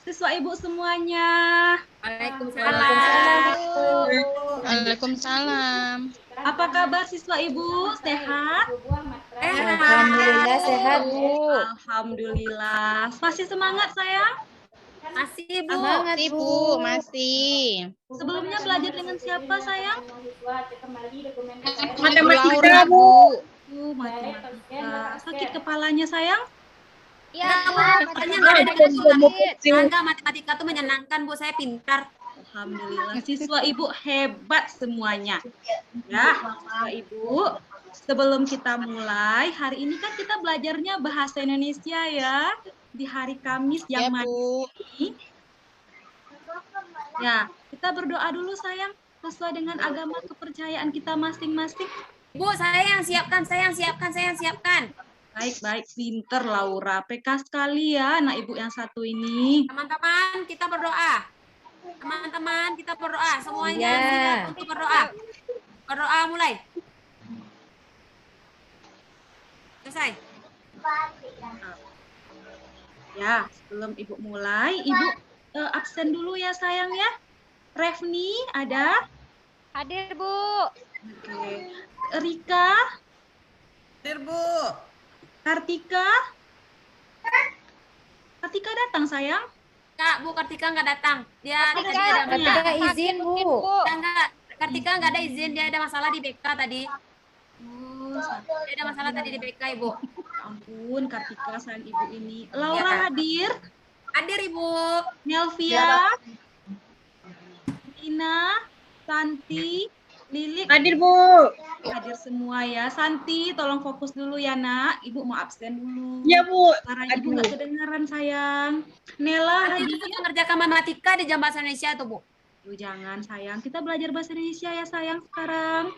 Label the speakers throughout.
Speaker 1: siswa Ibu semuanya.
Speaker 2: Waalaikumsalam.
Speaker 3: Waalaikumsalam.
Speaker 1: Apa kabar siswa Ibu? Sehat?
Speaker 2: Alhamdulillah sehat, Bu.
Speaker 1: Alhamdulillah. Masih semangat sayang?
Speaker 2: Masih, Bu.
Speaker 3: Semangat, Bu. Masih.
Speaker 1: Sebelumnya belajar dengan siapa sayang?
Speaker 3: Laura, Bu.
Speaker 1: Matematika. Sakit kepalanya sayang?
Speaker 2: Ya, katanya nggak ada sakit. Enggak, matematika tuh menyenangkan, Bu. Saya pintar.
Speaker 1: Alhamdulillah, siswa Ibu hebat semuanya. Ya, siswa Ibu, sebelum kita mulai, hari ini kan kita belajarnya bahasa Indonesia ya, di hari Kamis yang
Speaker 3: Ya, Bu.
Speaker 1: ini. Ya, kita berdoa dulu sayang, sesuai dengan agama kepercayaan kita masing-masing.
Speaker 2: Bu, saya yang siapkan.
Speaker 1: Baik, pinter Laura. PK sekali ya anak Ibu yang satu ini.
Speaker 2: Teman-teman, kita berdoa. Semuanya siap untuk berdoa. Berdoa mulai. Selesai.
Speaker 1: Ya, sebelum Ibu mulai, Ibu absen dulu ya sayang ya. Revni ada?
Speaker 4: Hadir, Bu.
Speaker 1: Oke. Rika?
Speaker 3: Hadir, Bu.
Speaker 1: Kartika? Kartika datang sayang?
Speaker 2: Kak, Bu Kartika nggak datang. Dia tadi ada
Speaker 4: Kartika izin, Bu.
Speaker 2: Enggak, Kartika nggak ada izin. Dia ada masalah di BK tadi. Dia ada masalah tadi di BK, Ibu.
Speaker 1: Ampun, Kartika sayang Ibu ini. Laura hadir?
Speaker 2: Hadir, Ibu.
Speaker 1: Nelvia? Tina? Santi? Lilik?
Speaker 3: Hadir, Bu.
Speaker 1: Hadir semua ya. Santi, tolong fokus dulu ya nak. Ibu mau absen dulu.
Speaker 3: Ya, Bu.
Speaker 1: Suara Ibu nggak kedengaran sayang. Nela
Speaker 2: Nanti
Speaker 1: hadir?
Speaker 2: itu mengerjakan matematika di jam bahasa Indonesia tuh, Bu.
Speaker 1: Jangan sayang, kita belajar bahasa Indonesia ya sayang sekarang.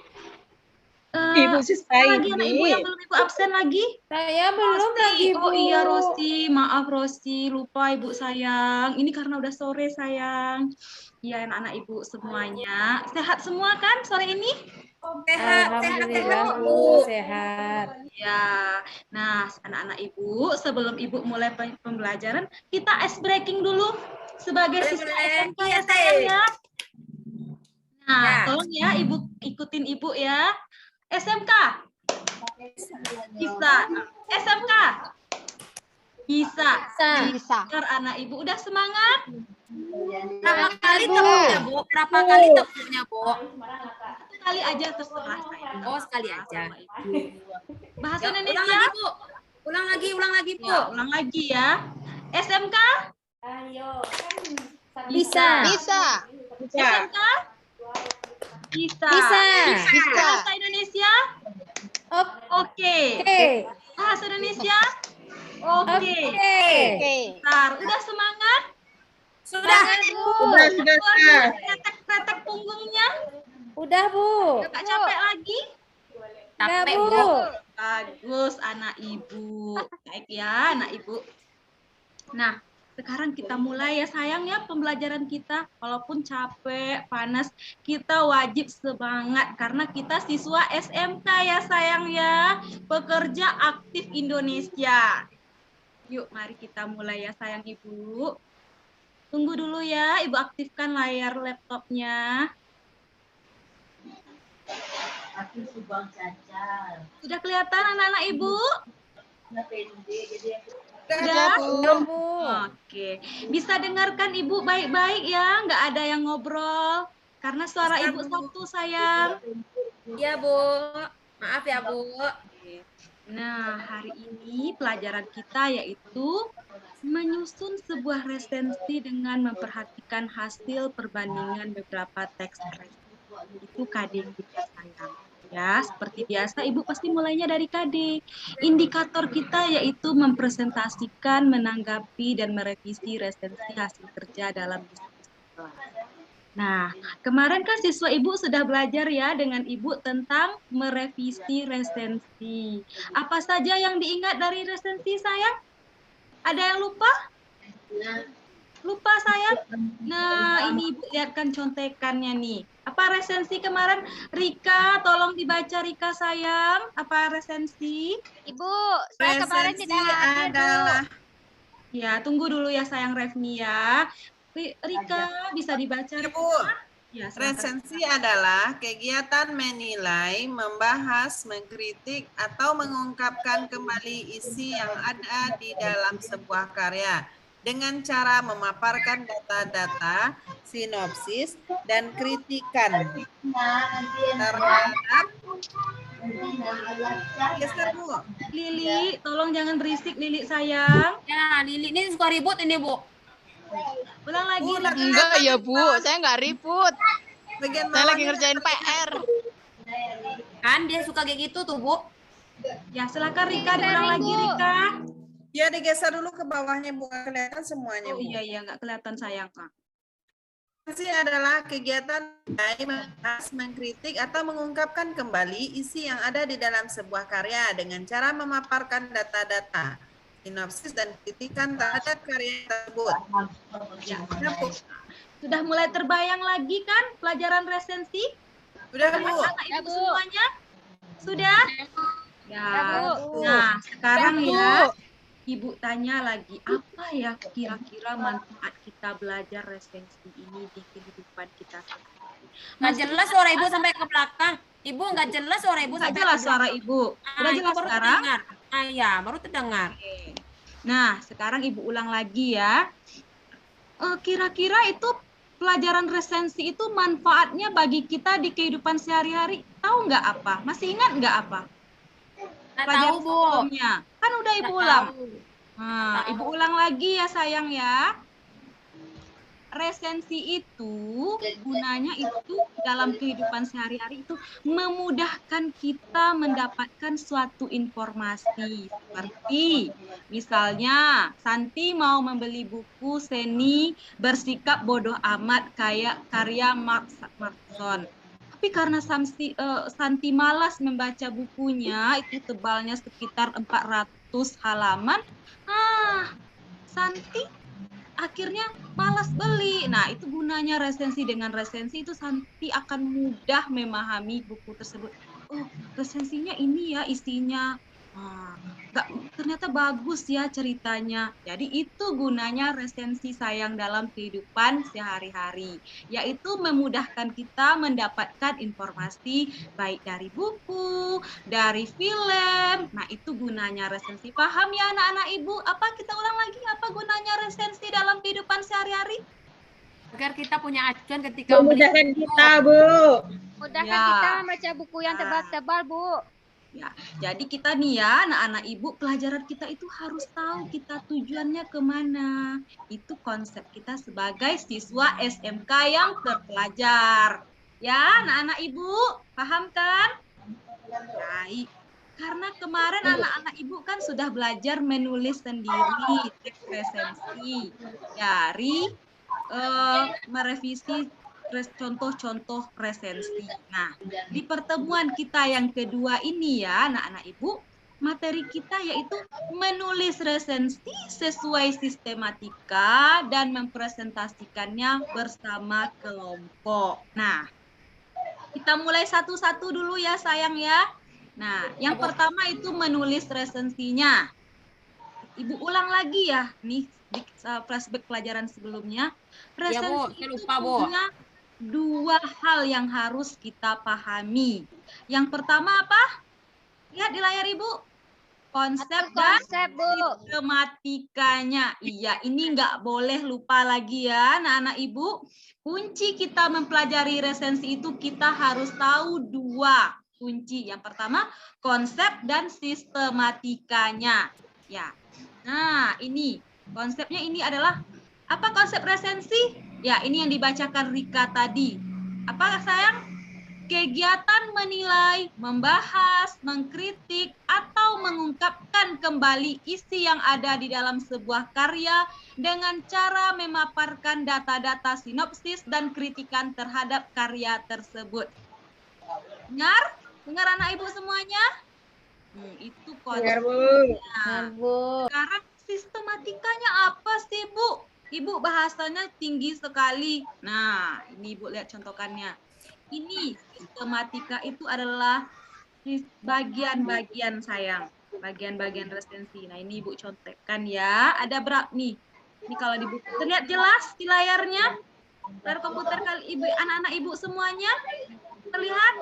Speaker 3: Ibu
Speaker 1: Lagi anak Ibu yang belum Ibu absen lagi?
Speaker 4: Saya belum lagi, Bu.
Speaker 1: Oh iya Rosti, maaf Rosti, lupa Ibu sayang. Ini karena udah sore sayang. Iya anak-anak Ibu semuanya. Sehat semua kan sore ini?
Speaker 4: Alhamdulillah, Bu. Sehat.
Speaker 1: Ya, nah anak-anak Ibu, sebelum Ibu mulai pembelajaran, kita ice breaking dulu sebagai siswa SMK ya sayang ya. Nah, tolong ya Ibu ikutin Ibu ya. SMK. Bisa. SMK. Bisa. Biar anak Ibu udah semangat.
Speaker 2: Berapa kali tepuknya, Bu?
Speaker 1: Satu kali aja terserah saya.
Speaker 2: Oh, sekali aja.
Speaker 1: Bahasa
Speaker 2: Ulang
Speaker 1: Indonesia.
Speaker 2: lagi, Bu. Ulang lagi, Bu.
Speaker 1: Ya, ulang lagi ya. SMK.
Speaker 4: Bisa.
Speaker 1: SMK. Bisa. Bahasa Indonesia. Oke. Bahasa Indonesia. Oke. Bentar, udah semangat?
Speaker 2: Sudah.
Speaker 1: Kretek punggungnya.
Speaker 4: Udah, Bu.
Speaker 1: Gak capek lagi?
Speaker 2: Capek,
Speaker 4: Bu.
Speaker 2: Bu.
Speaker 1: Bagus anak Ibu. Baik ya anak Ibu. Nah, sekarang kita mulai ya sayang ya pembelajaran kita. Walaupun capek, panas, kita wajib semangat karena kita siswa SMK ya sayang ya. Pekerja aktif Indonesia. Yuk mari kita mulai ya sayang Ibu. Tunggu dulu ya, Ibu aktifkan layar laptopnya. Sudah kelihatan anak-anak Ibu? Sudah?
Speaker 4: Bu.
Speaker 1: Oke. Bisa dengarkan Ibu baik-baik ya, nggak ada yang ngobrol. Karena suara Ibu satu sayang.
Speaker 2: Iya, Bu. Maaf ya, Bu.
Speaker 1: Nah, hari ini pelajaran kita yaitu menyusun sebuah resensi dengan memperhatikan hasil perbandingan beberapa teks resensi. Itu KD kita sayang. Ya, seperti biasa Ibu pasti mulainya dari KD. Indikator kita yaitu mempresentasikan, menanggapi, dan merevisi resensi hasil kerja dalam diskusi kelas. Nah, kemarin kan siswa Ibu sudah belajar ya dengan Ibu tentang merevisi resensi. Apa saja yang diingat dari resensi sayang? Ada yang lupa? Lupa sayang? Nah, ini Ibu lihatkan contekannya nih. Apa resensi kemarin? Rika, tolong dibaca Rika sayang. Apa resensi?
Speaker 4: Ibu, saya kemarin tidak hadir, Bu.
Speaker 1: Ya, tunggu dulu ya sayang Revni ya. Rika, bisa dibaca
Speaker 3: Ibu,
Speaker 1: Rika? Ya, silakan.
Speaker 3: resensi adalah kegiatan menilai, membahas, mengkritik, atau mengungkapkan kembali isi yang ada di dalam sebuah karya dengan cara memaparkan data-data, sinopsis, dan kritikan terhadap. Geser, Bu.
Speaker 1: Lili, tolong jangan berisik Lili sayang.
Speaker 2: Ya, Lili ini suka ribut ini, Bu.
Speaker 1: Ulang lagi.
Speaker 3: Bu,
Speaker 1: Rika.
Speaker 5: Enggak ya Bu, saya nggak ribut.
Speaker 3: Bagian
Speaker 5: Saya lagi
Speaker 3: bawahnya
Speaker 5: ngerjain
Speaker 3: nggak terlihat.
Speaker 5: PR.
Speaker 2: Kan dia suka kayak gitu tuh, Bu.
Speaker 1: Ya, silakan Rika diulang lagi Rika.
Speaker 3: Ya, digeser dulu ke bawahnya, Bu. Nggak kelihatan semuanya,
Speaker 1: Oh
Speaker 3: Bu.
Speaker 1: iya nggak kelihatan sayang Kak.
Speaker 3: Resensi adalah kegiatan membahas, mengkritik, atau mengungkapkan kembali isi yang ada di dalam sebuah karya dengan cara memaparkan data-data, sinopsis, dan kritikan terhadap karya tersebut.
Speaker 1: Ya,
Speaker 3: Ya, Bu.
Speaker 1: sudah mulai terbayang lagi kan pelajaran resensi?
Speaker 3: Udah, Bu.
Speaker 1: Anak ibu semuanya? Sudah? Ya.
Speaker 3: Bu.
Speaker 1: Nah, sekarang ya Ibu tanya lagi, apa ya kira-kira manfaat kita belajar resensi ini di kehidupan kita sehari-hari?
Speaker 2: Nggak jelas suara Ibu sampai ke belakang. Ibu nggak jelas suara Ibu
Speaker 1: Nggak
Speaker 2: sampai
Speaker 1: jelas
Speaker 2: ke
Speaker 1: suara
Speaker 2: belakang.
Speaker 1: Ibu. Udah
Speaker 2: Itu
Speaker 1: jelas
Speaker 2: baru
Speaker 1: sekarang?
Speaker 2: terdengar. Ah, ya, baru terdengar.
Speaker 1: Oke. Nah, sekarang Ibu ulang lagi ya. Kira-kira itu pelajaran resensi itu manfaatnya bagi kita di kehidupan sehari-hari? Tahu nggak apa? Masih ingat nggak apa?
Speaker 2: Nggak tahu,
Speaker 1: Pelajaran
Speaker 2: Bu.
Speaker 1: sebelumnya. Kan udah Ibu
Speaker 2: Nggak
Speaker 1: ulang.
Speaker 2: tahu.
Speaker 1: Nah, Ibu ulang lagi ya sayang ya. Resensi itu gunanya itu dalam kehidupan sehari-hari itu memudahkan kita mendapatkan suatu informasi seperti misalnya Santi mau membeli buku Seni Bersikap Bodoh Amat kayak karya Markson. Tapi karena Santi malas membaca bukunya, itu tebalnya sekitar 400 halaman. Santi akhirnya malas beli. Nah, itu gunanya resensi. Dengan resensi itu Santi akan mudah memahami buku tersebut. Oh, resensinya ini ya isinya. Ternyata bagus ya ceritanya. Jadi itu gunanya resensi sayang dalam kehidupan sehari-hari. Yaitu memudahkan kita mendapatkan informasi baik dari buku, dari film. Nah, itu gunanya resensi. Paham ya anak-anak Ibu? Apa kita ulang lagi? Apa gunanya resensi dalam kehidupan sehari-hari?
Speaker 2: Agar kita punya acuan ketika
Speaker 6: Memudahkan kita, Bu.
Speaker 7: Mudahkan
Speaker 1: Ya.
Speaker 7: kita membaca buku yang tebal-tebal, Bu.
Speaker 1: Ya, jadi kita nih ya, anak-anak Ibu, pelajaran kita itu harus tahu kita tujuannya kemana. Itu konsep kita sebagai siswa SMK yang terpelajar. Ya, anak-anak Ibu, paham kan? Baik. Karena kemarin anak-anak Ibu kan sudah belajar menulis sendiri teks resensi dari merevisi contoh-contoh resensi. Nah, di pertemuan kita yang kedua ini ya, anak-anak Ibu, materi kita yaitu menulis resensi sesuai sistematika dan mempresentasikannya bersama kelompok. Nah, kita mulai satu-satu dulu ya sayang ya. Nah, yang pertama itu menulis resensinya. Ibu ulang lagi ya, nih di flashback pelajaran sebelumnya.
Speaker 2: Ya, Bu,
Speaker 1: Resensi
Speaker 2: saya
Speaker 1: itu
Speaker 2: lupa, Bu.
Speaker 1: punya dua hal yang harus kita pahami. Yang pertama apa? Lihat di layar Ibu. Konsep dan
Speaker 7: Bu.
Speaker 1: sistematikanya. Iya, ini nggak boleh lupa lagi ya, anak-anak Ibu. Kunci kita mempelajari resensi itu kita harus tahu dua kunci. Yang pertama, konsep dan sistematikanya. Ya. Nah, ini konsepnya ini adalah apa konsep resensi? Ya, ini yang dibacakan Rika tadi. Apa sayang? Kegiatan menilai, membahas, mengkritik, atau mengungkapkan kembali isi yang ada di dalam sebuah karya dengan cara memaparkan data-data sinopsis dan kritikan terhadap karya tersebut. Dengar? Dengar anak Ibu semuanya? Itu konsepnya.
Speaker 4: Bu.
Speaker 1: Sekarang sistematikanya apa sih, Bu? Ibu bahasanya tinggi sekali. Nah, ini Ibu lihat contohkannya. Ini sistematika itu adalah bagian-bagian sayang. bagian-bagian resensi. Nah, ini Ibu contekkan ya. Ada berapa nih? Ini kalau di buku terlihat jelas di layarnya. Layar komputer kali Ibu, anak-anak Ibu semuanya terlihat?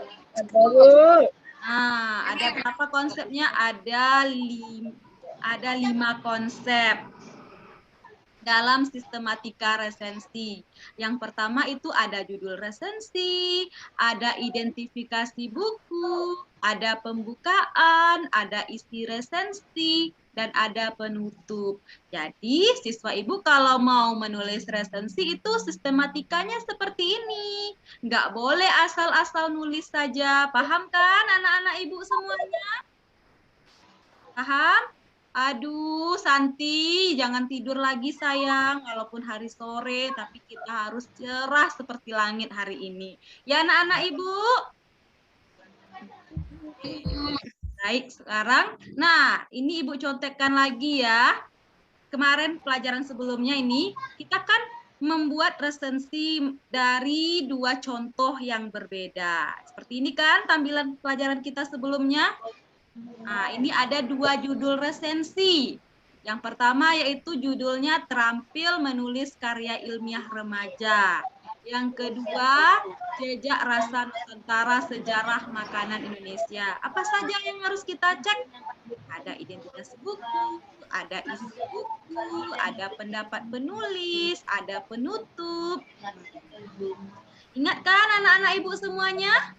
Speaker 1: Nah, ada berapa konsepnya? Ada 5 konsep dalam sistematika resensi. Yang pertama itu ada judul resensi, ada identifikasi buku, ada pembukaan, ada isi resensi, dan ada penutup. Jadi, siswa Ibu kalau mau menulis resensi itu sistematikanya seperti ini. Nggak boleh asal-asal nulis saja. Paham kan anak-anak Ibu semuanya? Paham? Aduh, Santi, jangan tidur lagi sayang. Walaupun hari sore, tapi kita harus cerah seperti langit hari ini. Ya anak-anak Ibu? Baik, sekarang. Nah, ini Ibu contekkan lagi ya. Kemarin pelajaran sebelumnya ini, kita kan membuat resensi dari 2 contoh yang berbeda. Seperti ini kan tampilan pelajaran kita sebelumnya. Nah, ini ada 2 judul resensi. Yang pertama yaitu judulnya Terampil Menulis Karya Ilmiah Remaja. Yang kedua, Jejak Rasa Nusantara Sejarah Makanan Indonesia. Apa saja yang harus kita cek? Ada identitas buku, ada isi buku, ada pendapat penulis, ada penutup. Ingat kan anak-anak Ibu semuanya?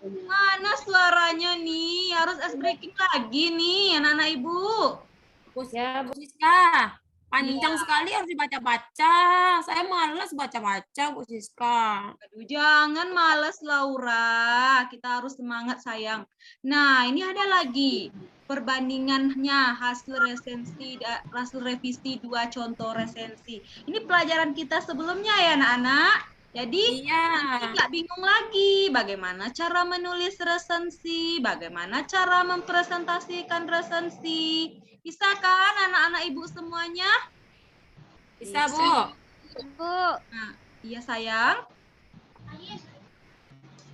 Speaker 1: Mana suaranya nih? Harus ice breaking lagi nih anak-anak Ibu.
Speaker 2: Ya, Bu Siska. Panjang sekali harus dibaca-baca. Saya malas baca-baca, Bu Siska.
Speaker 1: Aduh, jangan males Laura. Kita harus semangat sayang. Nah, ini ada lagi perbandingannya hasil resensi, hasil revisi 2 contoh resensi. Ini pelajaran kita sebelumnya ya anak-anak. Jadi nanti nggak bingung lagi bagaimana cara menulis resensi, bagaimana cara mempresentasikan resensi. Bisa kan anak-anak Ibu semuanya?
Speaker 2: Bisa, Bu.
Speaker 7: Bu.
Speaker 1: Nah, iya sayang.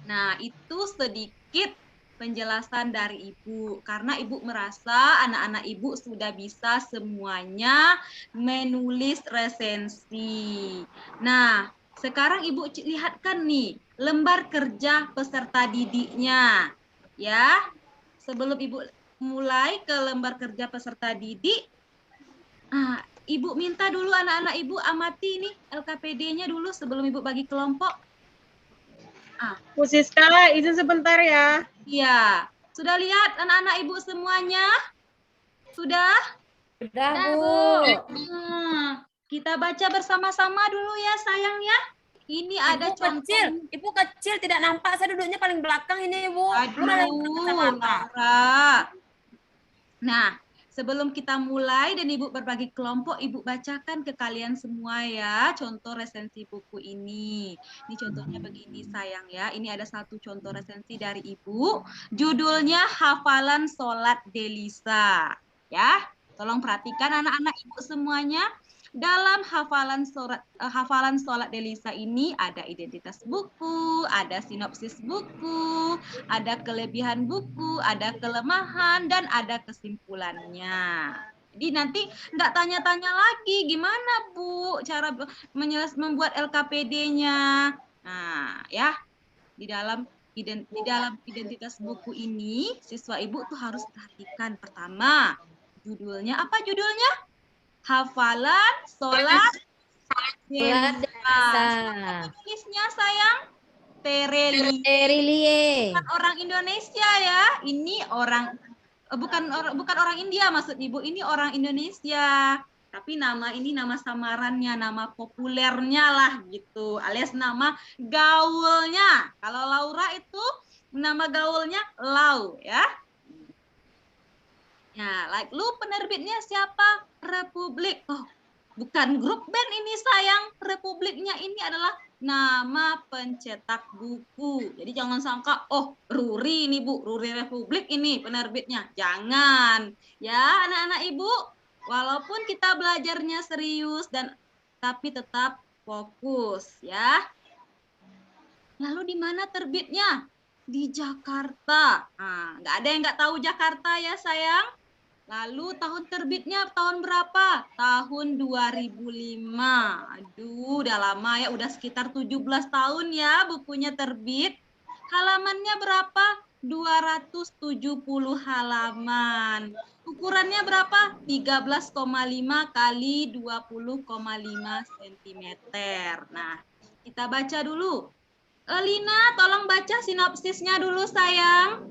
Speaker 1: Nah, itu sedikit penjelasan dari Ibu. Karena Ibu merasa anak-anak Ibu sudah bisa semuanya menulis resensi. Nah, sekarang Ibu lihatkan nih lembar kerja peserta didiknya. Ya, sebelum Ibu mulai ke lembar kerja peserta didik, Ibu minta dulu anak-anak Ibu amati nih LKPD-nya dulu sebelum Ibu bagi kelompok.
Speaker 4: Bu Siska, izin sebentar ya.
Speaker 1: Iya. Sudah lihat anak-anak Ibu semuanya? Sudah?
Speaker 2: Sudah, Bu.
Speaker 1: Kita baca bersama-sama dulu ya sayang ya. Ini ada
Speaker 2: Ibu kecil. Ibu kecil tidak nampak. Saya duduknya paling belakang ini, Ibu.
Speaker 1: Aduh, Laura. Nah, sebelum kita mulai dan Ibu berbagi kelompok, Ibu bacakan ke kalian semua ya contoh resensi buku ini. Ini contohnya begini sayang ya. Ini ada satu contoh resensi dari Ibu. Judulnya Hafalan Sholat Delisa. Ya, tolong perhatikan anak-anak Ibu semuanya. Dalam hafalan sholat Delisa ini ada identitas buku, ada sinopsis buku, ada kelebihan buku, ada kelemahan, dan ada kesimpulannya. Jadi nanti nggak tanya-tanya lagi gimana Bu cara membuat LKPD-nya. Nah, ya di dalam identitas buku ini siswa Ibu tuh harus perhatikan pertama judulnya. Apa judulnya? Hafalan Sholat Delisa. Penulisnya sayang? Terelie. Bukan orang Indonesia ya. Ini orang bukan orang India maksud Ibu. Ini orang Indonesia. Tapi nama ini nama samarannya, nama populernya lah gitu. Alias nama gaulnya. Kalau Laura itu nama gaulnya Lau ya. Ya, like lu penerbitnya siapa? Republik. Oh, bukan grup band ini sayang. Republiknya ini adalah nama pencetak buku. Jadi jangan sangka, oh Ruri ini Bu, Ruri Republik ini penerbitnya. Jangan. Ya, anak-anak Ibu, walaupun kita belajarnya serius dan tapi tetap fokus ya. Lalu di mana terbitnya? Di Jakarta. Nah, nggak ada yang nggak tahu Jakarta ya sayang? Lalu tahun terbitnya tahun berapa? Tahun 2005. Aduh, udah lama ya, udah sekitar 17 tahun ya bukunya terbit. Halamannya berapa? 270 halaman. Ukurannya berapa? 13,5 kali 20,5 cm. Nah, kita baca dulu. Lina, tolong baca sinopsisnya dulu sayang.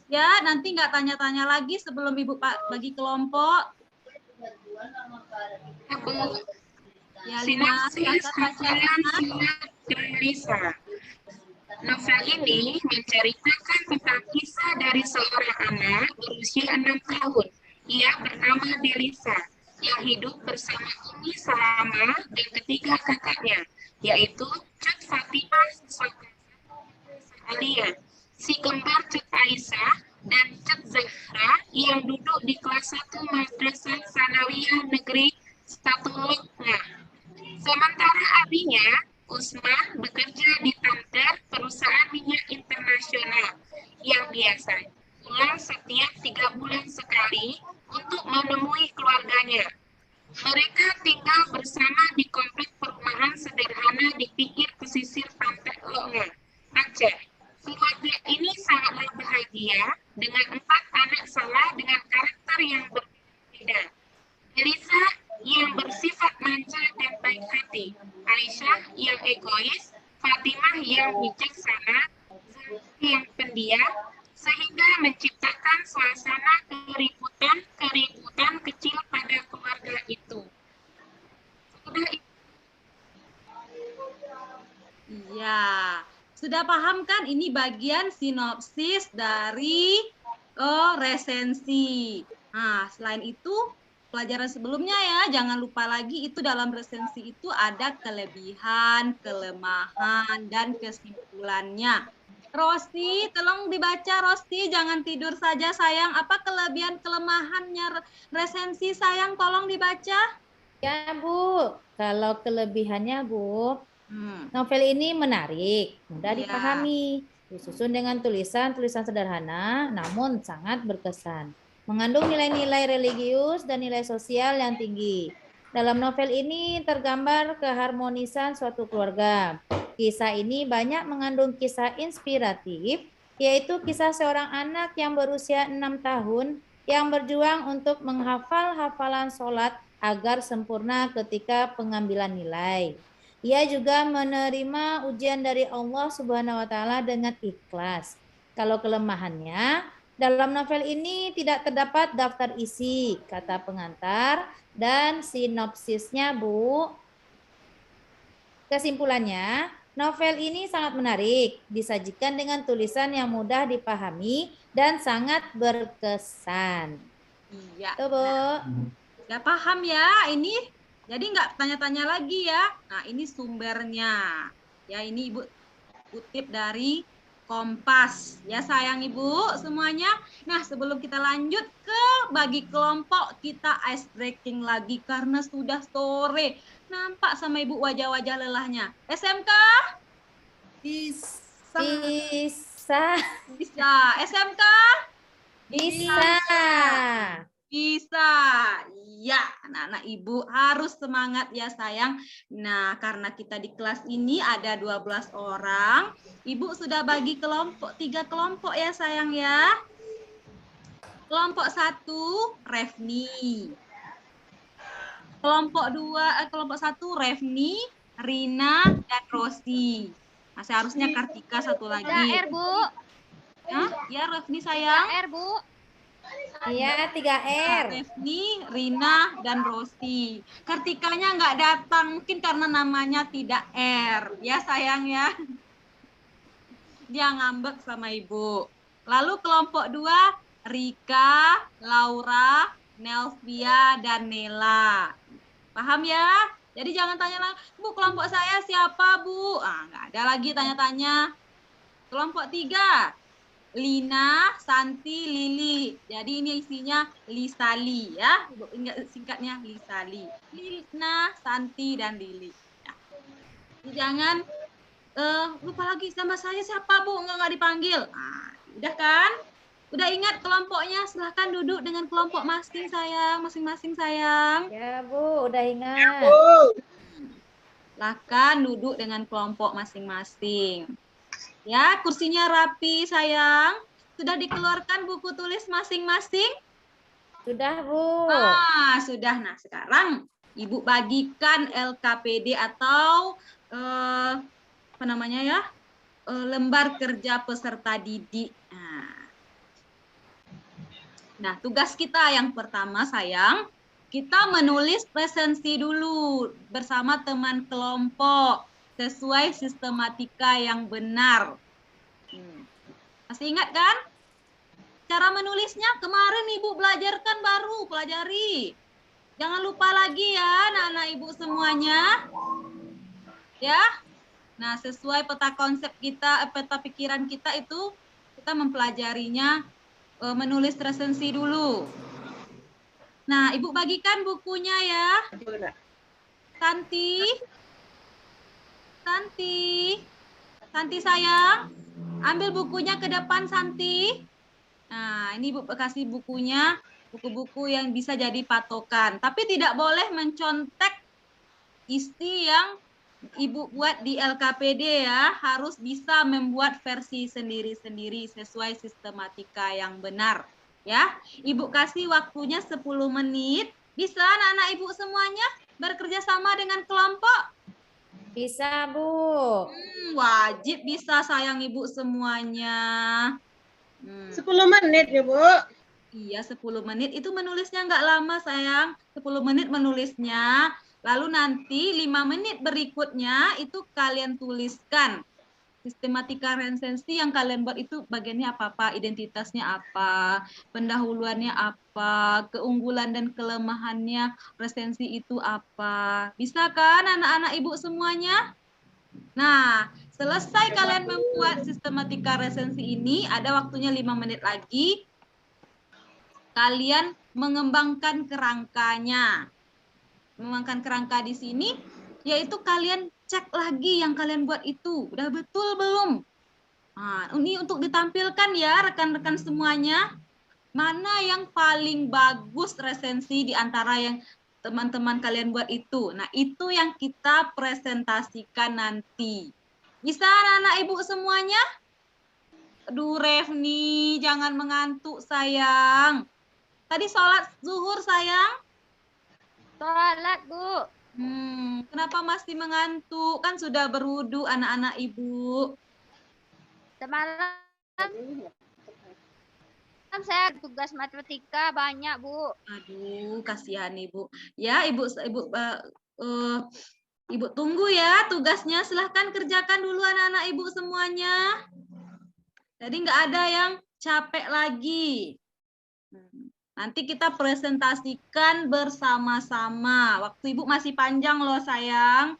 Speaker 1: Ya, nanti nggak tanya-tanya lagi sebelum Ibu Pak bagi kelompok. Ya, Lina,
Speaker 6: Sinopsis
Speaker 1: silakan baca,
Speaker 6: hafalan
Speaker 1: Lina.
Speaker 6: surat dan Lisa. Novel ini menceritakan tentang kisah dari seorang anak berusia 6 tahun. Ia bernama Delisa, yang hidup bersama Umi Salama dan ketiga kakaknya, yaitu Cut Fatimah, Alia, si kembar Cut Aisyah, dan Cut Zahra yang duduk di kelas 1 Madrasah Sanawiyah Negeri Statuluknya. Sementara abinya, Usman, bekerja di Tanter, perusahaan minyak internasional, yang biasa pulang setiap 3 bulan sekali untuk menemui keluarganya. Mereka tinggal bersama di komplek perumahan sederhana di pinggir pesisir pantai Longa, Aceh. Keluarga ini sangatlah bahagia dengan 4 anak salah dengan karakter yang berbeda. Elisa yang bersifat manja dan baik hati, Aisyah yang egois, Fatimah yang bijaksana, Zahra yang pendiam, sehingga menciptakan suasana keributan kecil pada keluarga itu. Sudah
Speaker 1: Iya, sudah paham kan? Ini bagian sinopsis dari resensi. Nah, selain itu, pelajaran sebelumnya ya, jangan lupa lagi itu dalam resensi itu ada kelebihan, kelemahan, dan kesimpulannya. Rosti, tolong dibaca Rosti, jangan tidur saja sayang. Apa kelebihan kelemahannya resensi sayang, tolong dibaca.
Speaker 8: Ya, Bu. Kalau kelebihannya, Bu, novel ini menarik, mudah dipahami, disusun dengan tulisan-tulisan sederhana, namun sangat berkesan. Mengandung nilai-nilai religius dan nilai sosial yang tinggi. Dalam novel ini tergambar keharmonisan suatu keluarga. Kisah ini banyak mengandung kisah inspiratif, yaitu kisah seorang anak yang berusia 6 tahun yang berjuang untuk menghafal hafalan sholat agar sempurna ketika pengambilan nilai. Ia juga menerima ujian dari Allah Subhanahu wa taala dengan ikhlas. Kalau kelemahannya, dalam novel ini tidak terdapat daftar isi, kata pengantar, dan sinopsisnya, Bu. Kesimpulannya, novel ini sangat menarik, disajikan dengan tulisan yang mudah dipahami dan sangat berkesan.
Speaker 1: Iya.
Speaker 8: Tuh, Bu.
Speaker 1: Ya paham ya, ini jadi nggak tanya-tanya lagi ya. Nah, ini sumbernya. Ya, ini Ibu kutip dari Kompas. Ya sayang Ibu semuanya. Nah, sebelum kita lanjut ke bagi kelompok, kita ice breaking lagi karena sudah sore. Nampak sama Ibu wajah-wajah lelahnya. SMK?
Speaker 3: Bisa.
Speaker 1: Bisa. SMK?
Speaker 8: Bisa.
Speaker 1: Bisa. Ya, anak-anak Ibu harus semangat ya sayang. Nah, karena kita di kelas ini ada 12 orang, Ibu sudah bagi kelompok 3 kelompok ya sayang ya. Kelompok 1 Refni. Kelompok 1 Refni, Rina, dan Rosi. Nah, seharusnya Kartika satu lagi.
Speaker 7: R, Bu.
Speaker 1: Ya, Refni sayang.
Speaker 7: R, Bu.
Speaker 8: Iya, 3R.
Speaker 1: Refni, Rina, dan Rosi. Kartikanya nggak datang, mungkin karena namanya tidak R. Ya sayang ya. Dia ngambek sama Ibu. Lalu kelompok 2, Rika, Laura, Nelvia, dan Nela. Paham ya? Jadi jangan tanya lagi, Bu kelompok saya siapa Bu? Nggak ada lagi tanya-tanya. Kelompok 3, Lina, Santi, Lili. Jadi ini isinya Lisali ya. Ingat singkatnya Lisali. Lina, Santi, dan Lili. Ya. Jangan lupa lagi sama saya siapa Bu? Nggak dipanggil. Udah kan? Udah ingat kelompoknya? Silahkan duduk dengan kelompok masing-masing sayang.
Speaker 8: Ya, Bu, udah ingat.
Speaker 1: Silahkan duduk dengan kelompok masing-masing. Ya, kursinya rapi sayang. Sudah dikeluarkan buku tulis masing-masing?
Speaker 8: Sudah, Bu.
Speaker 1: Sudah. Nah, sekarang Ibu bagikan LKPD atau apa namanya ya? Lembar kerja peserta didik. Nah, tugas kita yang pertama sayang, kita menulis resensi dulu bersama teman kelompok sesuai sistematika yang benar. Masih ingat kan? Cara menulisnya kemarin Ibu belajarkan baru, pelajari. Jangan lupa lagi ya anak-anak Ibu semuanya. Ya. Nah, sesuai peta konsep kita, peta pikiran kita itu, kita mempelajarinya menulis resensi dulu. Nah, Ibu bagikan bukunya ya. Santi sayang, ambil bukunya ke depan Santi. Nah, ini Ibu kasih bukunya, buku-buku yang bisa jadi patokan. Tapi tidak boleh mencontek isi yang Ibu buat di LKPD ya, harus bisa membuat versi sendiri-sendiri sesuai sistematika yang benar. Ya, Ibu kasih waktunya 10 menit. Bisa anak-anak Ibu semuanya bekerja sama dengan kelompok?
Speaker 8: Bisa, Bu.
Speaker 1: Wajib bisa sayang Ibu semuanya.
Speaker 4: 10 menit ya, Bu.
Speaker 1: Iya, 10 menit. Itu menulisnya nggak lama sayang. 10 menit menulisnya. Lalu nanti 5 menit berikutnya itu kalian tuliskan sistematika resensi yang kalian buat itu bagiannya apa-apa, identitasnya apa, pendahuluannya apa, keunggulan dan kelemahannya resensi itu apa. Bisa kan anak-anak Ibu semuanya? Nah, selesai kalian membuat sistematika resensi ini, ada waktunya 5 menit lagi. Kalian mengembangkan kerangkanya. Mengembangkan kerangka di sini, yaitu kalian cek lagi yang kalian buat itu. Udah betul belum? Nah, ini untuk ditampilkan ya rekan-rekan semuanya. Mana yang paling bagus resensi di antara yang teman-teman kalian buat itu. Nah, itu yang kita presentasikan nanti. Bisa anak-anak Ibu semuanya? Aduh, Revni, jangan mengantuk sayang. Tadi sholat zuhur sayang?
Speaker 7: Sholat, Bu.
Speaker 1: Kenapa masih mengantuk? Kan sudah berwudu anak-anak Ibu.
Speaker 7: Semalam saya tugas matematika banyak, Bu.
Speaker 1: Aduh, kasihan Ibu. Ya, Ibu tunggu ya tugasnya. Silahkan kerjakan dulu anak-anak Ibu semuanya. Jadi nggak ada yang capek lagi. Nanti kita presentasikan bersama-sama. Waktu Ibu masih panjang loh sayang.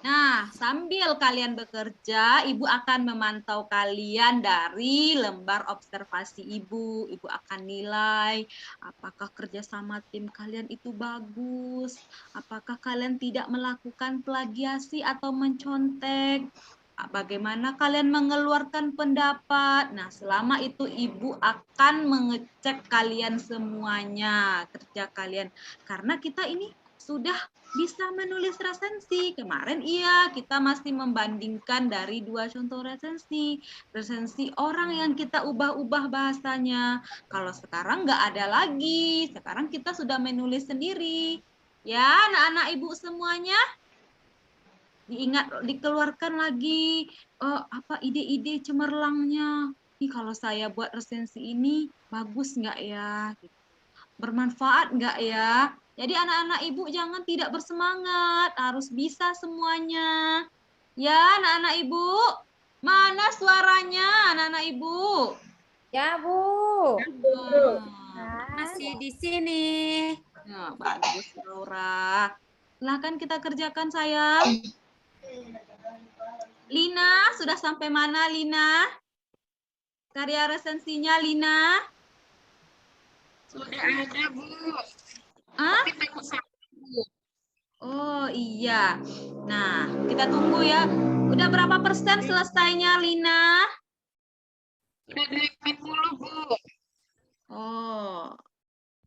Speaker 1: Nah, sambil kalian bekerja, Ibu akan memantau kalian dari lembar observasi Ibu. Ibu akan nilai apakah kerjasama tim kalian itu bagus, apakah kalian tidak melakukan plagiasi atau mencontek, bagaimana kalian mengeluarkan pendapat. Nah, selama itu Ibu akan mengecek kalian semuanya, kerja kalian. Karena kita ini sudah bisa menulis resensi. Kemarin iya, kita masih membandingkan dari 2 contoh resensi. Resensi orang yang kita ubah-ubah bahasanya. Kalau sekarang nggak ada lagi. Sekarang kita sudah menulis sendiri. Ya, anak-anak Ibu semuanya. Diingat, dikeluarkan lagi apa ide-ide cemerlangnya. Nih kalau saya buat resensi ini bagus nggak ya? Bermanfaat nggak ya? Jadi anak-anak Ibu jangan tidak bersemangat, harus bisa semuanya. Ya anak-anak Ibu, mana suaranya anak-anak Ibu?
Speaker 8: Ya, Bu.
Speaker 2: Masih di sini.
Speaker 1: Nah, bagus Laura. Silahkan kita kerjakan sayang. Lina, sudah sampai mana Lina? Karya resensinya Lina?
Speaker 6: Sudah ada, Bu.
Speaker 1: Hah?
Speaker 6: Tapi takut salah, Bu.
Speaker 1: Oh iya. Nah, kita tunggu ya. Udah berapa persen selesainya, Lina?
Speaker 6: Udah 80, Bu.
Speaker 1: Oh,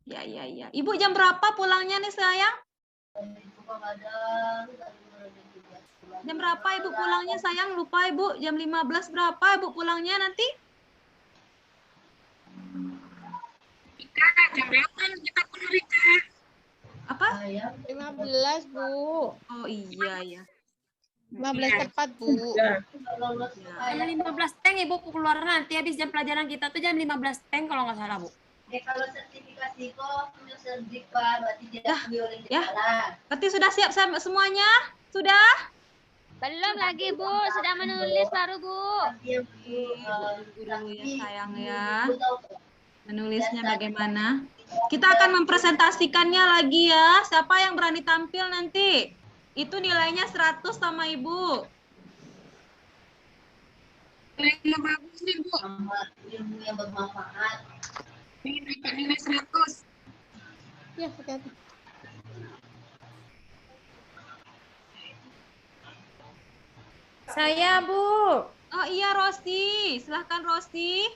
Speaker 1: ya. Ibu jam berapa pulangnya nih, sayang? Jam berapa Ibu pulangnya, sayang? Lupa, Ibu. Jam 15 berapa Ibu pulangnya nanti?
Speaker 6: Rika, jam berapa kita pulang, Rika?
Speaker 1: Apa?
Speaker 5: 15, Bu.
Speaker 1: Oh iya ya.
Speaker 5: 15 tepat, Bu.
Speaker 1: Ya.
Speaker 2: Hanya 15 teng Ibu keluar nanti habis jam pelajaran kita tuh jam 15 teng kalau nggak salah, Bu.
Speaker 9: Kalau sertifikasi kok punya sertifikat berarti tidak boleh
Speaker 1: Ya. Berarti sudah siap semuanya? Sudah?
Speaker 7: Belum lagi, Bu. Sudah menulis baru, Bu.
Speaker 1: Dulu ya, sayang ya. Menulisnya bagaimana? Kita akan mempresentasikannya lagi ya. Siapa yang berani tampil nanti? Itu nilainya 100 sama Ibu.
Speaker 6: Nilainya bagus nih, Bu.
Speaker 9: Ilmu yang bermanfaat.
Speaker 6: Ini dapat nilai 100.
Speaker 5: Ya, hati-hati.
Speaker 8: Saya, Bu.
Speaker 1: Oh iya, Rosi. Silahkan, Rosi.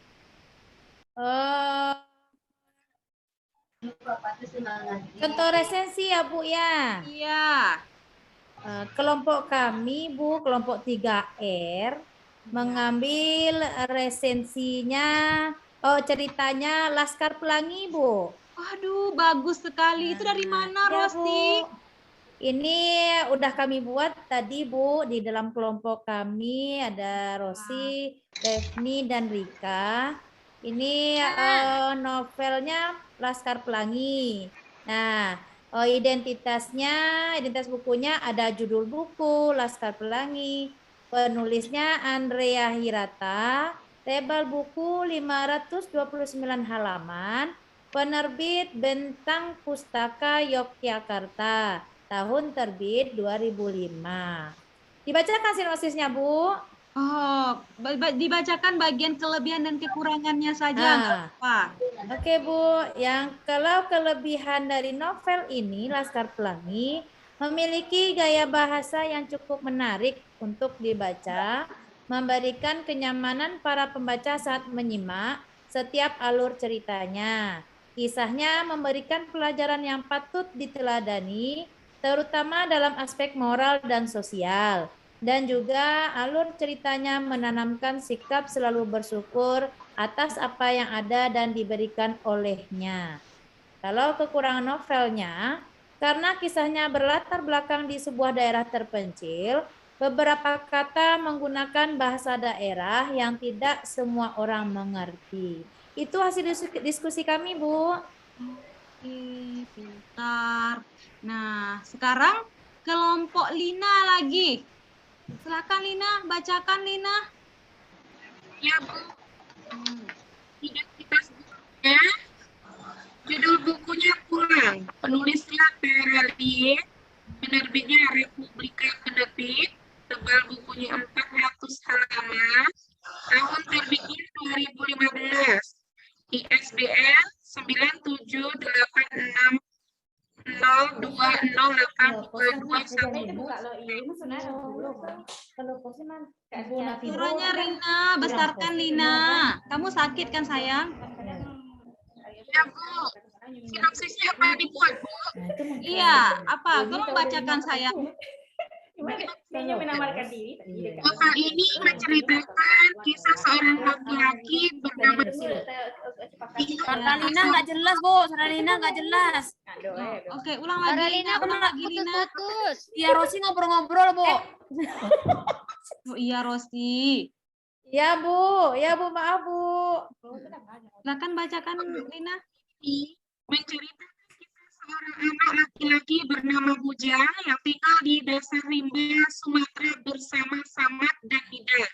Speaker 8: Contoh resensi ya, Bu ya.
Speaker 1: Iya.
Speaker 8: Kelompok kami, Bu, kelompok 3R, mengambil resensinya, ceritanya Laskar Pelangi, Bu.
Speaker 1: Waduh, bagus sekali. Itu dari mana,
Speaker 8: Ya,
Speaker 1: Rosi?
Speaker 8: Bu. Ini udah kami buat tadi, Bu. Di dalam kelompok kami ada Rosi, Devni, dan Rika. Ini novelnya Laskar Pelangi. Nah, identitas bukunya ada judul buku Laskar Pelangi. Penulisnya Andrea Hirata. Tebal buku 529 halaman. Penerbit Bentang Pustaka Yogyakarta. Tahun terbit 2005. Dibacakan sinopsisnya, Bu.
Speaker 1: Oh, dibacakan bagian kelebihan dan kekurangannya saja. Apa?
Speaker 8: Oke, Bu. Kalau kelebihan dari novel ini, Laskar Pelangi, memiliki gaya bahasa yang cukup menarik untuk dibaca, memberikan kenyamanan para pembaca saat menyimak setiap alur ceritanya. Kisahnya memberikan pelajaran yang patut diteladani, terutama dalam aspek moral dan sosial. Dan juga alur ceritanya menanamkan sikap selalu bersyukur atas apa yang ada dan diberikan olehnya. Kalau kekurangan novelnya, karena kisahnya berlatar belakang di sebuah daerah terpencil, beberapa kata menggunakan bahasa daerah yang tidak semua orang mengerti. Itu hasil diskusi kami, Bu.
Speaker 1: Oke, pintar. Nah, sekarang kelompok Lina lagi. Silakan Lina, bacakan Lina.
Speaker 6: Ya, Bu. Identitas bukunya, judul bukunya Pulang. Penulisnya Teralie, penerbitnya Republika Penerbit, tebal bukunya 400 halaman, tahun terbitnya 2015. ISBN 9786020082221.
Speaker 1: Suaranya Rina, besarkan Lina. Kamu sakit kan sayang?
Speaker 6: Ya, Bu. Sinopsisnya apa dibuat, Bu?
Speaker 1: Iya, apa? Tolong bacakan sayang.
Speaker 6: Novel ini menceritakan kisah seorang laki-laki bernama
Speaker 2: Suara Lina nggak jelas, Bu. Suara Lina nggak jelas.
Speaker 1: Oke, ulang lagi. Ulang lagi Lina.
Speaker 2: Ya, Rosi ngobrol-ngobrol, Bu.
Speaker 1: Oh iya, Rosi.
Speaker 8: Ya, Bu. Ya, Bu. Maaf, Bu.
Speaker 1: Silakan bacakan Lina.
Speaker 6: Menceritakan kisah seorang anak laki-laki bernama Bujang yang tinggal di Dasar Rimba, Sumatera bersama Samad dan Ida.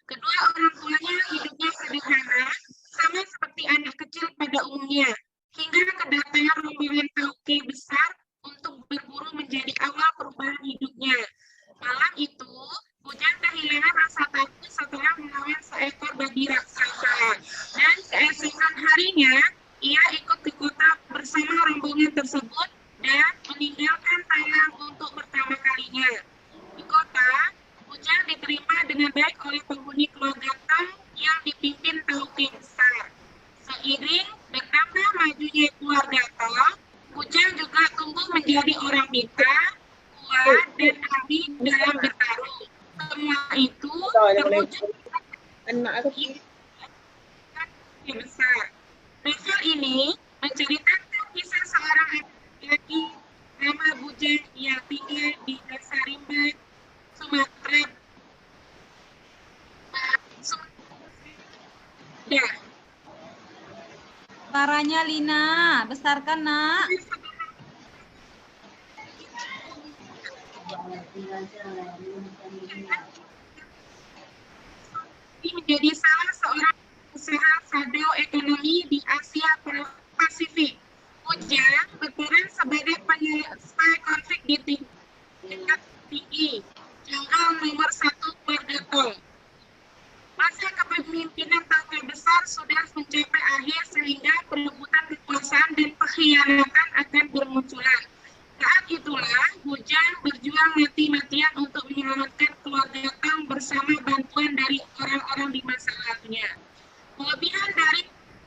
Speaker 6: Kedua orang tuanya hidupnya sederhana, sama seperti anak kecil pada umumnya, hingga kedatangan rombongan tauke besar untuk berburu menjadi awal perubahan hidupnya. Malam itu, Bujang kehilangan rasa takut setelah melawan seekor babi raksasa. Dan keesokan harinya, ia ikut ke kota bersama rombongan tersebut dan meninggalkan Thailand untuk terwujud
Speaker 4: anak aku.
Speaker 6: yang besar. Novel ini menceritakan kisah seorang laki-laki nama Bujang yang tinggal di Desa Rimba, Sumatera. Dah.
Speaker 1: Suaranya Lina, besarkan nak.
Speaker 6: Menjadi salah seorang usaha shadow ekonomi di Asia Pasifik. Bujang berperan sebagai penyelesai konflik di tingkat tinggi, jenderal nomor 1 Margaret. Masa kepemimpinan Tangga Besar sudah mencapai akhir sehingga perebutan kekuasaan dan pengkhianatan akan bermunculan. Saat itulah Bujang berjuang mati-matian untuk menyelamatkan keluarga Tang bersama bantuan dari orang-orang di masa lalunya. Kelebihan dari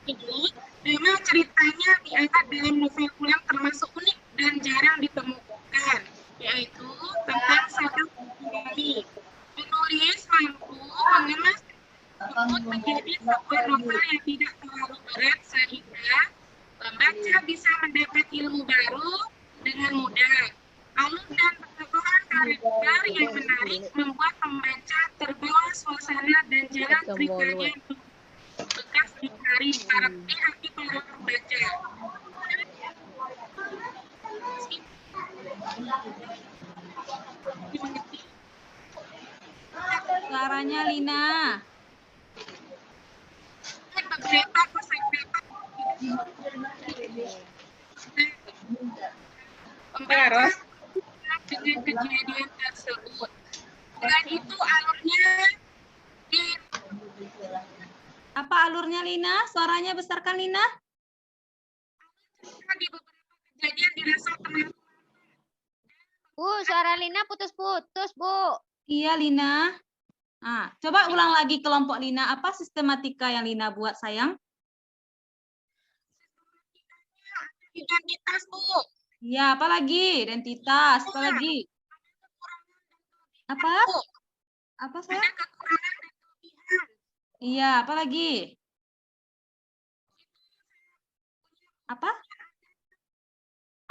Speaker 6: ini, memang ceritanya diangkat dalam novel pulang termasuk unik dan jarang ditemukan, yaitu tentang satu ekonomi. Penulis mampu mengemas tersebut menjadi sebuah novel yang tidak terlalu berat sehingga pembaca bisa mendapat ilmu baru dengan mudah. Alur dan pertokohan karakter yang menarik membuat pembaca terbawa suasana dan jalan ceritanya yang bekas di hati para pembaca.
Speaker 1: Suaranya Lina.
Speaker 6: Beberapa kosakata pembaca dengan kejadian tersebut. Selain itu alurnya
Speaker 1: Apa alurnya Lina? Suaranya besarkan Lina.
Speaker 6: di beberapa kejadian dirasa tenang.
Speaker 7: Bu, suara Lina putus-putus, Bu.
Speaker 1: Iya Lina. Ah, coba ulang lagi kelompok Lina. Apa sistematika yang Lina buat sayang?
Speaker 6: Identitas, Bu.
Speaker 1: Iya, apa lagi? Identitas. Apa lagi? Apa? Apa sayang?
Speaker 6: Ada kekurangan dan kelebihan.
Speaker 1: Iya, apa lagi? Apa?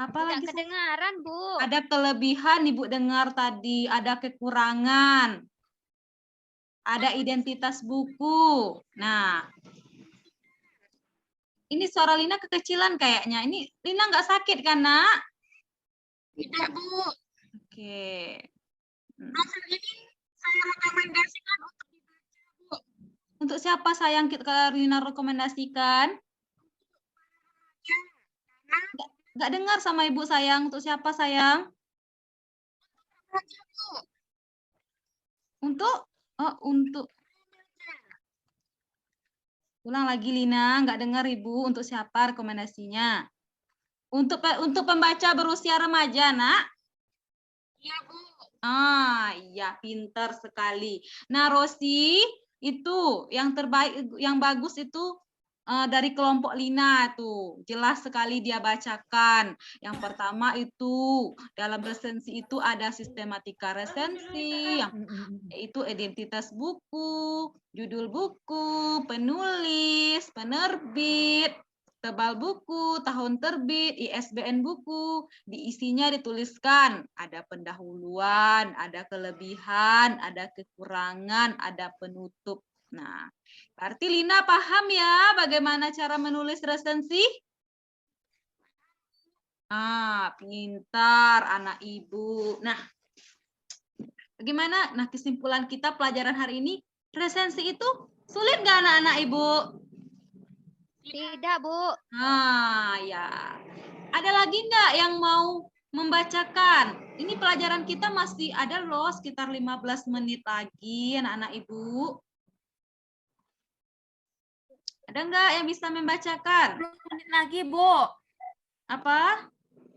Speaker 1: Apa
Speaker 7: Tidak
Speaker 1: lagi? sayang?
Speaker 7: kedengaran, Bu.
Speaker 1: Ada kelebihan Ibu dengar tadi, ada kekurangan. Ada identitas buku. Nah, ini suara Lina kekecilan kayaknya. Ini Lina nggak sakit kan, Nak?
Speaker 6: Tidak, Bu.
Speaker 1: Oke.
Speaker 6: Novel ini saya rekomendasikan untuk dibaca, Bu.
Speaker 1: Untuk siapa sayang kalau Lina rekomendasikan? Nggak dengar sama Ibu sayang. Untuk siapa sayang?
Speaker 6: Baca, Bu.
Speaker 1: Untuk? Oh, untuk. Ulang lagi Lina, nggak dengar Ibu. Untuk siapa rekomendasinya? Untuk pembaca berusia remaja, Nak?
Speaker 6: Iya, Bu.
Speaker 1: Ah, iya, pintar sekali. Nah, Rosi, itu yang terbaik, yang bagus itu dari kelompok Lina tuh. Jelas sekali dia bacakan. Yang pertama itu, dalam resensi itu ada sistematika resensi, yaitu identitas buku, judul buku, penulis, penerbit, tebal buku, tahun terbit, ISBN buku, diisinya dituliskan ada pendahuluan, ada kelebihan, ada kekurangan, ada penutup. Nah, berarti Lina paham ya bagaimana cara menulis resensi? Ah, pintar anak Ibu. Nah, bagaimana? Nah, kesimpulan kita pelajaran hari ini, resensi itu sulit nggak anak-anak Ibu?
Speaker 7: Tidak, Bu.
Speaker 1: Ah, ya. Ada lagi nggak yang mau membacakan? Ini pelajaran kita masih ada loh, sekitar 15 menit lagi, anak-anak Ibu. Ada nggak yang bisa membacakan?
Speaker 2: 10 menit lagi, Bu.
Speaker 1: Apa?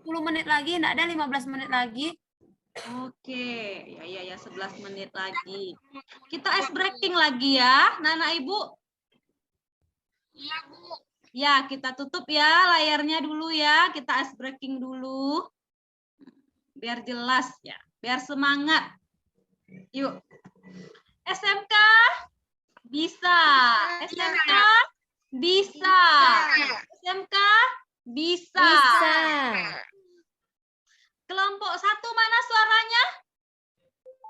Speaker 2: 10 menit lagi, enggak ada 15 menit lagi.
Speaker 1: Oke, ya 11 menit lagi. Kita ice breaking lagi ya, anak-anak Ibu.
Speaker 6: Iya, Bu.
Speaker 1: Ya, kita tutup ya layarnya dulu ya. Kita ice breaking dulu. Biar jelas ya, biar semangat. Yuk. SMK bisa. SMK bisa. SMK bisa.
Speaker 8: Bisa.
Speaker 1: Kelompok 1 mana suaranya?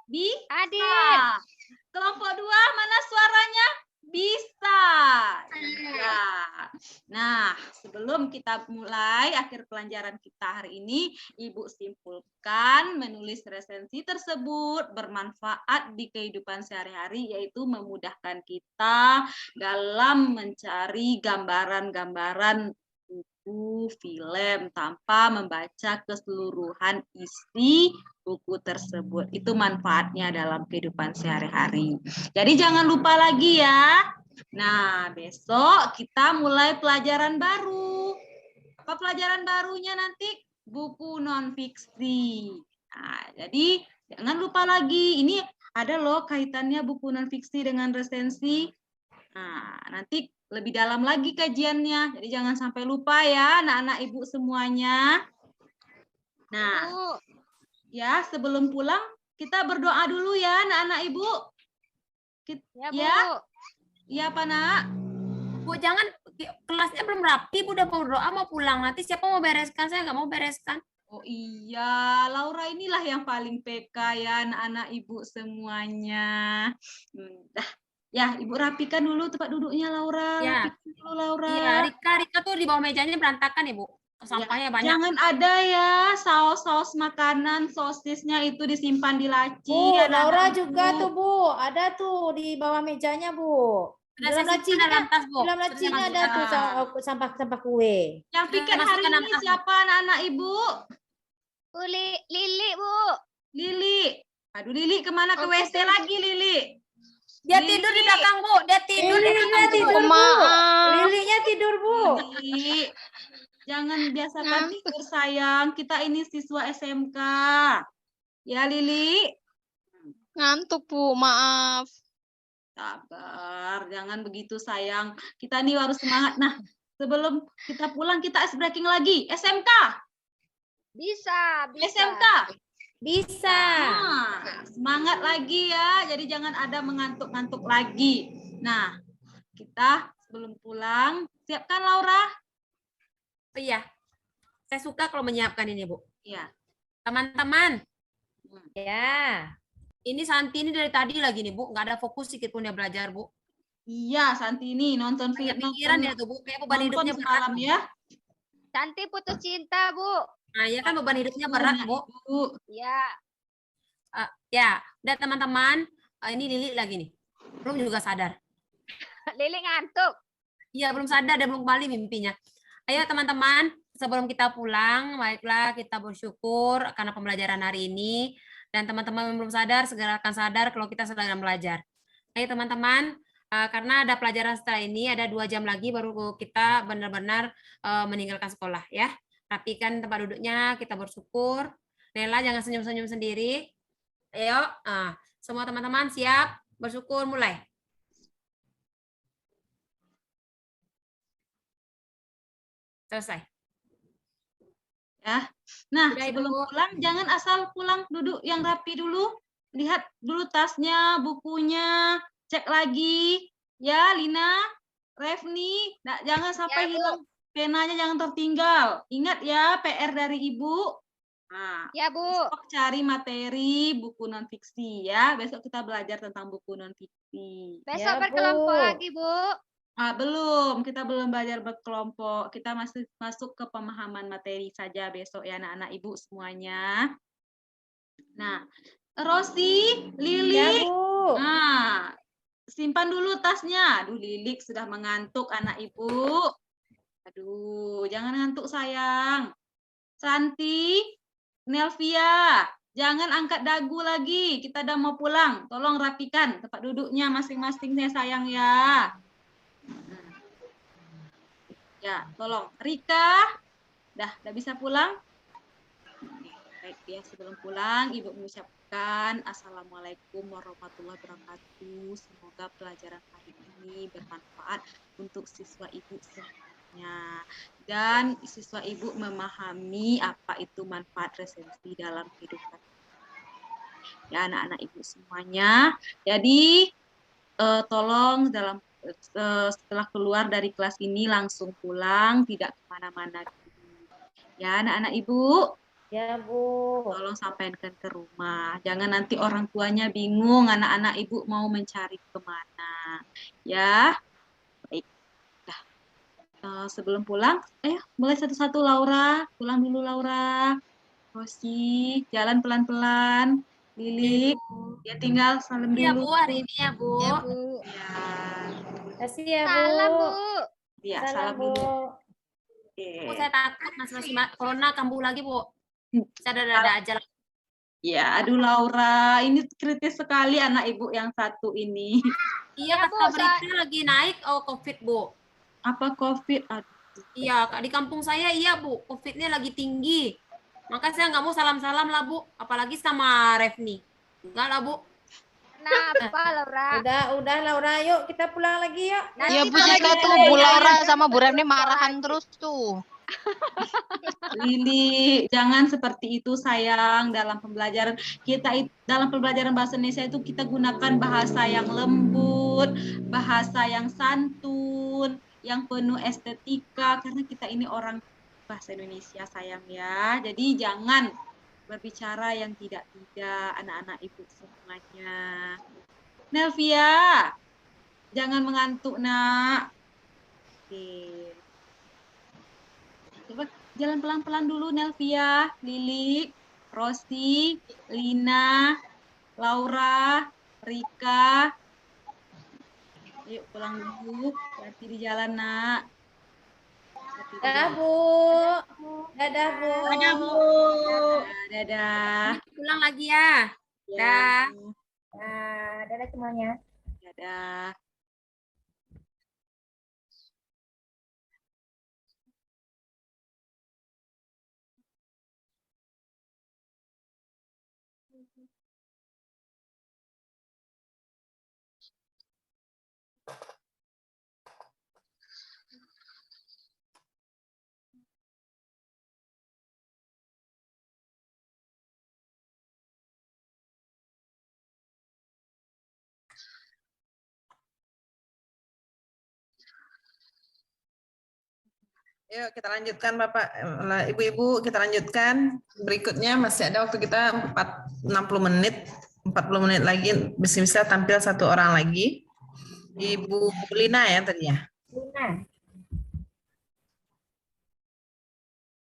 Speaker 1: Bisa.
Speaker 7: Hadir.
Speaker 1: Kelompok 2 mana suaranya? Bisa. Ya. Nah, sebelum kita mulai akhir pelajaran kita hari ini, Ibu simpulkan menulis resensi tersebut bermanfaat di kehidupan sehari-hari, yaitu memudahkan kita dalam mencari gambaran-gambaran buku, film tanpa membaca keseluruhan isi buku tersebut. Itu manfaatnya dalam kehidupan sehari-hari. Jadi jangan lupa lagi ya. Nah, besok kita mulai pelajaran baru. Apa pelajaran barunya nanti? Buku non-fiksi. Nah, jadi jangan lupa lagi. Ini ada loh kaitannya buku non-fiksi dengan resensi. Nah, nanti lebih dalam lagi kajiannya. Jadi jangan sampai lupa ya anak-anak ibu semuanya. Nah, ya sebelum pulang kita berdoa dulu ya anak-anak ibu.
Speaker 7: Ya, Bu.
Speaker 1: Ya, iya Pak Nak.
Speaker 2: Bu, jangan, kelasnya belum rapi, Bu udah mau berdoa mau pulang. Nanti siapa mau bereskan? Saya nggak mau bereskan.
Speaker 1: Oh iya, Laura inilah yang paling PK ya anak-anak ibu semuanya. Dah. Ya, Ibu rapikan dulu tempat duduknya Laura.
Speaker 2: Ya.
Speaker 1: Rapikan dulu Laura.
Speaker 2: Iya, Rika tuh di bawah mejanya berantakan ya, Bu. Sampahnya banyak.
Speaker 1: Jangan ada ya saus-saus makanan, sosisnya itu disimpan di laci.
Speaker 8: Bu,
Speaker 1: ya,
Speaker 8: Laura
Speaker 1: anak-anak
Speaker 8: juga
Speaker 1: ibu.
Speaker 8: tuh, Bu. Ada tuh di bawah mejanya, Bu.
Speaker 2: Sudah
Speaker 8: Dalam
Speaker 2: saya simpan
Speaker 8: lacinya,
Speaker 2: dalam tas, Bu.
Speaker 8: dalam
Speaker 2: Sudah
Speaker 8: lacinya
Speaker 2: saya
Speaker 8: ada
Speaker 2: masukkan.
Speaker 8: tuh sampah-sampah kue.
Speaker 1: Yang piket
Speaker 2: Masukkan
Speaker 1: hari
Speaker 2: dalam
Speaker 1: ini
Speaker 2: tas, Bu.
Speaker 1: siapa anak-anak ibu?
Speaker 7: Bu Lili, Bu.
Speaker 1: Lili. Aduh, Lili kemana ke WC lagi, Lili?
Speaker 2: Dia
Speaker 1: Lili.
Speaker 2: tidur di belakang, Bu. Dia tidur di
Speaker 8: Lilinya
Speaker 2: belakang, Bu.
Speaker 8: tidur, Bu.
Speaker 5: Maaf.
Speaker 8: Lilinya tidur, Bu.
Speaker 1: Lili. Jangan biasakan tidur sayang. Kita ini siswa SMK. Ya, Lili.
Speaker 5: Ngantuk, Bu. Maaf.
Speaker 1: Sabar, jangan begitu sayang. Kita nih harus semangat. Nah, sebelum kita pulang kita ice breaking lagi. SMK.
Speaker 7: Bisa.
Speaker 1: SMK.
Speaker 8: Bisa.
Speaker 1: Nah, semangat lagi ya. Jadi jangan ada mengantuk-ngantuk lagi. Nah, kita sebelum pulang, siapkan Laura?
Speaker 2: Oh, iya. Saya suka kalau menyiapkan ini, Bu.
Speaker 1: Iya.
Speaker 2: Teman-teman,
Speaker 8: Ya.
Speaker 2: ini Santi ini dari tadi lagi nih, Bu. Nggak ada fokus sedikit pun dia belajar, Bu.
Speaker 1: Iya, Santi ini nonton
Speaker 2: Banyak
Speaker 1: film.
Speaker 2: pikiran dia tuh, Bu. Kayak beban
Speaker 1: Nonton
Speaker 2: hidupnya berat.
Speaker 1: semalam ya.
Speaker 7: Santi putus cinta, Bu.
Speaker 2: Nah, ya kan beban hidupnya berat, Bu.
Speaker 1: Ibu.
Speaker 7: Ya.
Speaker 2: Ya, udah teman-teman. Ini Lili lagi nih. Belum juga sadar.
Speaker 7: Lili ngantuk.
Speaker 2: Iya, belum sadar dan belum kembali mimpinya. Ayo teman-teman, sebelum kita pulang, baiklah kita bersyukur karena pembelajaran hari ini. Dan teman-teman yang belum sadar, segera akan sadar kalau kita sedang belajar. Ayo teman-teman, karena ada pelajaran setelah ini, ada 2 jam lagi baru kita benar-benar meninggalkan sekolah ya. Rapikan tempat duduknya, kita bersyukur. Nela jangan senyum-senyum sendiri. Ayo, semua teman-teman siap, bersyukur mulai. Selesai.
Speaker 1: Ya. Nah,
Speaker 2: Udah,
Speaker 1: sebelum
Speaker 2: Ibu.
Speaker 1: pulang jangan asal pulang, duduk yang rapi dulu. Lihat dulu tasnya, bukunya, cek lagi. Ya, Lina, Revni, nah, jangan sampai
Speaker 7: Ya, Bu.
Speaker 1: hilang. Penanya jangan tertinggal. Ingat ya, PR dari Ibu. Nah,
Speaker 7: Ya, Bu.
Speaker 1: besok cari materi buku non-fiksi ya. Besok kita belajar tentang buku non-fiksi.
Speaker 7: Besok
Speaker 8: Ya,
Speaker 7: berkelompok
Speaker 8: Bu.
Speaker 7: lagi, Bu.
Speaker 1: Belum, kita belum belajar berkelompok. Kita masih masuk ke pemahaman materi saja besok ya anak-anak ibu semuanya. Nah, Rosi,
Speaker 8: Ya,
Speaker 1: Lili,
Speaker 8: Bu.
Speaker 1: nah, simpan dulu tasnya. Aduh, Lilik sudah mengantuk anak ibu. Aduh, jangan ngantuk sayang. Santi, Nelvia, jangan angkat dagu lagi. Kita udah mau pulang. Tolong rapikan tempat duduknya masing-masing ya sayang ya. Ya, tolong. Rika, udah bisa pulang? Baik ya, sebelum pulang, Ibu mengucapkan Assalamualaikum warahmatullahi wabarakatuh. Semoga pelajaran hari ini bermanfaat untuk siswa Ibu semuanya. Dan siswa Ibu memahami apa itu manfaat resensi dalam kehidupan. Ya, anak-anak ibu semuanya. Jadi tolong setelah keluar dari kelas ini langsung pulang, tidak kemana-mana. Ya, anak-anak ibu.
Speaker 8: Ya, Bu.
Speaker 1: Tolong sampaikan ke rumah. Jangan nanti orang tuanya bingung, anak-anak ibu mau mencari kemana. Ya, baik. Sebelum pulang, ayo mulai satu-satu. Laura, pulang dulu Laura. Rosi, jalan pelan-pelan. Lili, dia tinggal salam dulu.
Speaker 2: Iya Bu, hari ini ya Bu.
Speaker 7: Ya, Bu.
Speaker 1: Ya.
Speaker 8: Kasih ya, Bu.
Speaker 7: Salam, Bu.
Speaker 1: Ya,
Speaker 8: Salam,
Speaker 1: salam
Speaker 8: Bu.
Speaker 1: dulu.
Speaker 2: Bu, saya takut masih corona kambuh lagi Bu. Saya ada aja.
Speaker 1: Ya, aduh Laura, ini kritis sekali anak ibu yang satu ini.
Speaker 2: Iya,
Speaker 7: Ya,
Speaker 2: kata
Speaker 7: Bu,
Speaker 2: berita lagi naik COVID Bu.
Speaker 1: Apa COVID? Aduh.
Speaker 2: Iya, di kampung saya iya Bu, COVID-nya lagi tinggi. Makanya saya nggak mau salam-salam lah Bu, apalagi sama Refni. Enggak lah Bu.
Speaker 7: Kenapa, Laura?
Speaker 8: Udah Laura, yuk kita pulang lagi yuk.
Speaker 5: Ya Bu Jessica tuh, Bu Laura sama Bu Refni marahan terus tuh.
Speaker 1: Lili, jangan seperti itu sayang. Dalam pembelajaran dalam pembelajaran bahasa Indonesia itu kita gunakan bahasa yang lembut, bahasa yang santun, yang penuh estetika, karena kita ini orang bahasa Indonesia sayang ya. Jadi jangan berbicara yang tidak-tidak, anak-anak ibu semuanya. Nelvia, jangan mengantuk nak. Oke. Coba jalan pelan-pelan dulu Nelvia, Lili, Rosi, Lina, Laura, Rika. Yuk pulang dulu, hati di jalan nak.
Speaker 8: Dadah Bu. Dadah Bu.
Speaker 4: Dadah, Bu.
Speaker 1: Dadah.
Speaker 2: Pulang lagi ya. Dah.
Speaker 8: Dadah semuanya.
Speaker 1: Dadah.
Speaker 3: Yuk kita lanjutkan Bapak, Ibu-ibu kita lanjutkan. Berikutnya masih ada waktu kita 60 menit, 40 menit lagi bisa tampil satu orang lagi. Ibu Lina ya tadi ya?
Speaker 8: Lina.